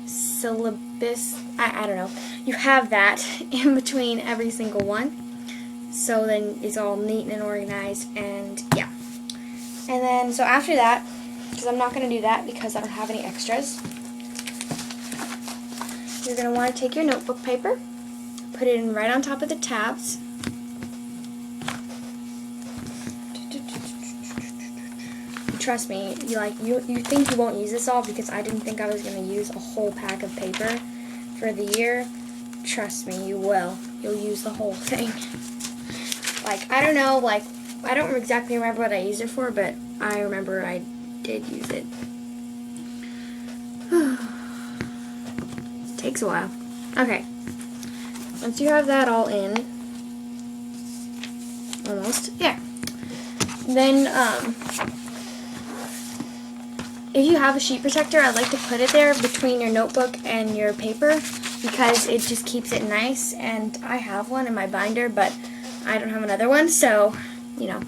syllabus, I don't know, you have that in between every single one, so then it's all neat and organized, and yeah. And then, so after that, because I'm not going to do that because I don't have any extras, you're going to want to take your notebook paper, put it in right on top of the tabs. Trust me, you think you won't use this all, because I didn't think I was going to use a whole pack of paper for the year. Trust me, you will. You'll use the whole thing. Like, I don't know, like, I don't exactly remember what I used it for, but I remember I did use it. It takes a while. Okay. Once you have that all in, almost, there. Then, if you have a sheet protector, I'd like to put it there between your notebook and your paper, because it just keeps it nice. And I have one in my binder, but I don't have another one, so, you know,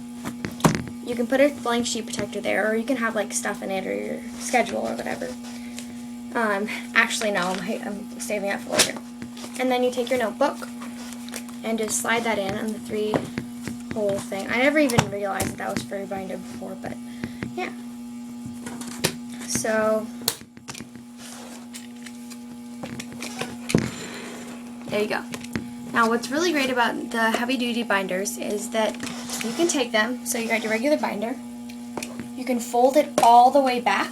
you can put a blank sheet protector there, or you can have like stuff in it, or your schedule, or whatever. Actually, no, I'm saving that for later. And then you take your notebook and just slide that in on the 3-hole thing. I never even realized that was for your binder before, but yeah. So, there you go. Now, what's really great about the heavy-duty binders is that you can take them, so you got your regular binder, you can fold it all the way back,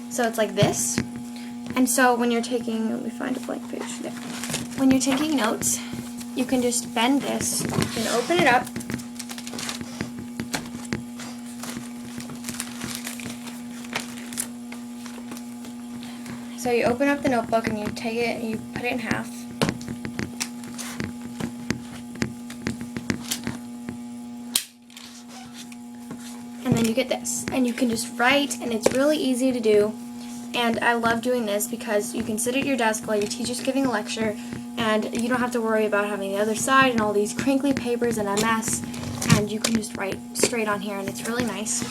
so it's like this, and so when you're taking, let me find a blank page there. When you're taking notes, you can just bend this, you can open it up, so you open up the notebook and you take it and you put it in half. And then you get this. And you can just write, and it's really easy to do. And I love doing this because you can sit at your desk while your teacher's giving a lecture, and you don't have to worry about having the other side and all these crinkly papers and a mess. And you can just write straight on here, and it's really nice.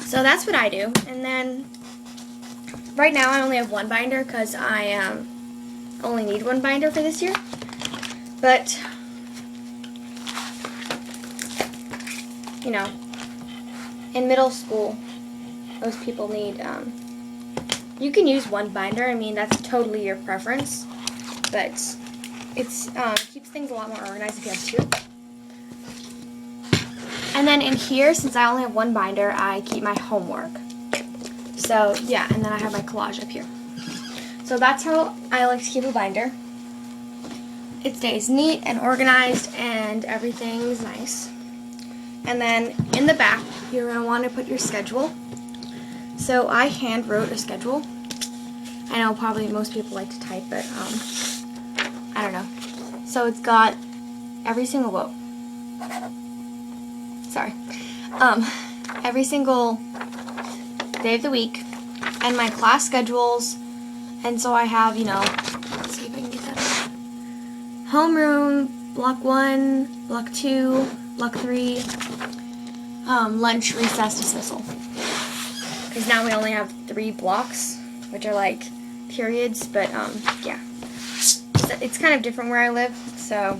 So that's what I do. And then right now I only have one binder because I only need one binder for this year. But, you know, in middle school, most people need, you can use one binder. I mean, that's totally your preference. But it's keeps things a lot more organized if you have two. And then in here, since I only have one binder, I keep my homework. So, yeah, and then I have my collage up here. So that's how I like to keep a binder. It stays neat and organized, and everything's nice. And then in the back, you're going to want to put your schedule. So I hand wrote a schedule. I know probably most people like to type, but I don't know. So it's got every single, every single day of the week, and my class schedules. And so I have, you know, let's see if I can get that up. Homeroom, block 1, block 2, block 3, lunch, recess, dismissal. Because now we only have 3 blocks, which are like periods, but yeah. So it's kind of different where I live, so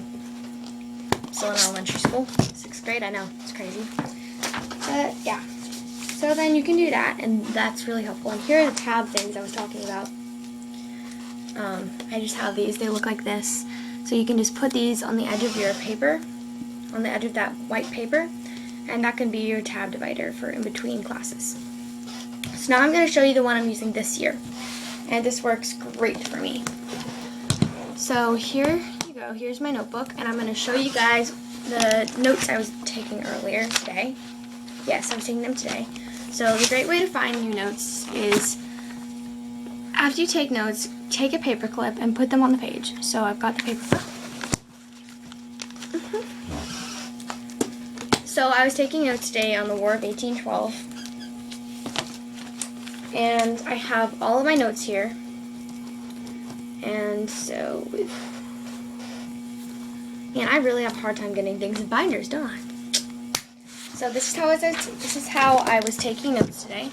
still in elementary school, 6th grade, I know, it's crazy. But yeah. So then you can do that, and that's really helpful. And here are the tab things I was talking about. I just have these. They look like this. So you can just put these on the edge of your paper, on the edge of that white paper, and that can be your tab divider for in between classes. So now I'm going to show you the one I'm using this year, and this works great for me. So here you go. Here's my notebook, and I'm going to show you guys the notes I was taking earlier today. Yes, I was taking them today. So the great way to find your notes is, after you take notes, take a paper clip and put them on the page. So I've got the paper clip. So I was taking notes today on the War of 1812. And I have all of my notes here. And so, man, I really have a hard time getting things in binders, don't I? So this is how I was taking notes today.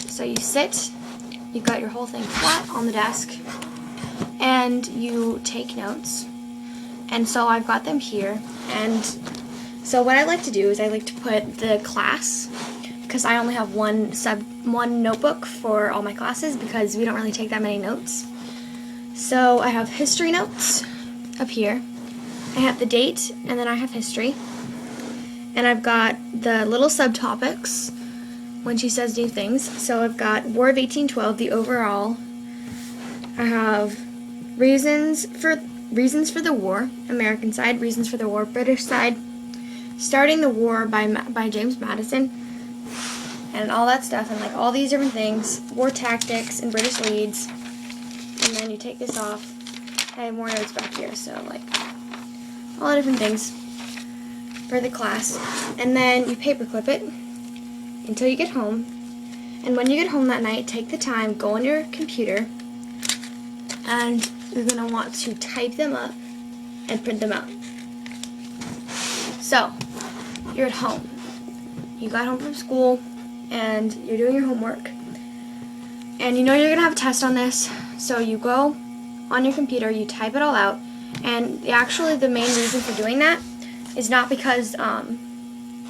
So So you sit, you've got your whole thing flat on the desk, and you take notes. And so I've got them here, and so what I like to do is I like to put the class, because I only have one notebook for all my classes because we don't really take that many notes. So I have history notes up here. I have the date, and then I have history. And I've got the little subtopics when she says new things. So I've got War of 1812, the overall. I have reasons for the war, American side, reasons for the war, British side, starting the war by James Madison, and all that stuff, and like all these different things, war tactics and British leads. And then you take this off. I have more notes back here, so like all the different things for the class. And then you paperclip it until you get home. And when you get home that night, take the time, go on your computer, and you're going to want to type them up and print them out. So, you're at home. You got home from school, and you're doing your homework. And you know you're going to have a test on this, so you go on your computer, you type it all out, and actually the main reason for doing that is not because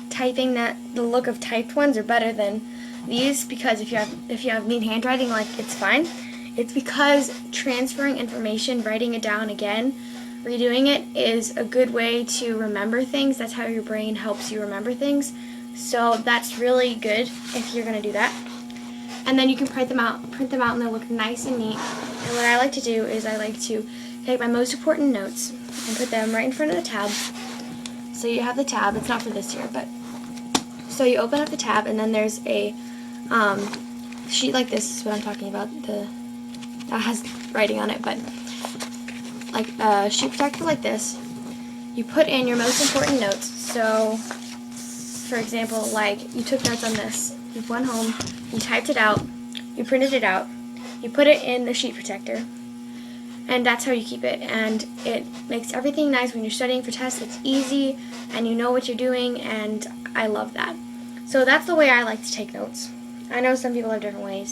typing the look of typed ones are better than these, because if you have neat handwriting, like, it's fine. It's because transferring information, writing it down again, redoing it is a good way to remember things. That's how your brain helps you remember things. So that's really good if you're going to do that. And then you can print them out and they'll look nice and neat. And what I like to do is I like to take my most important notes and put them right in front of the tab. So you have the tab. It's not for this year, but so you open up the tab, and then there's a sheet like this is what I'm talking about. That has writing on it, but like a sheet protector like this. You put in your most important notes. So, for example, like you took notes on this. You went home, you typed it out, you printed it out, you put it in the sheet protector, and that's how you keep it. And it makes everything nice when you're studying for tests. It's easy, and you know what you're doing, and I love that. So that's the way I like to take notes. I know some people have different ways.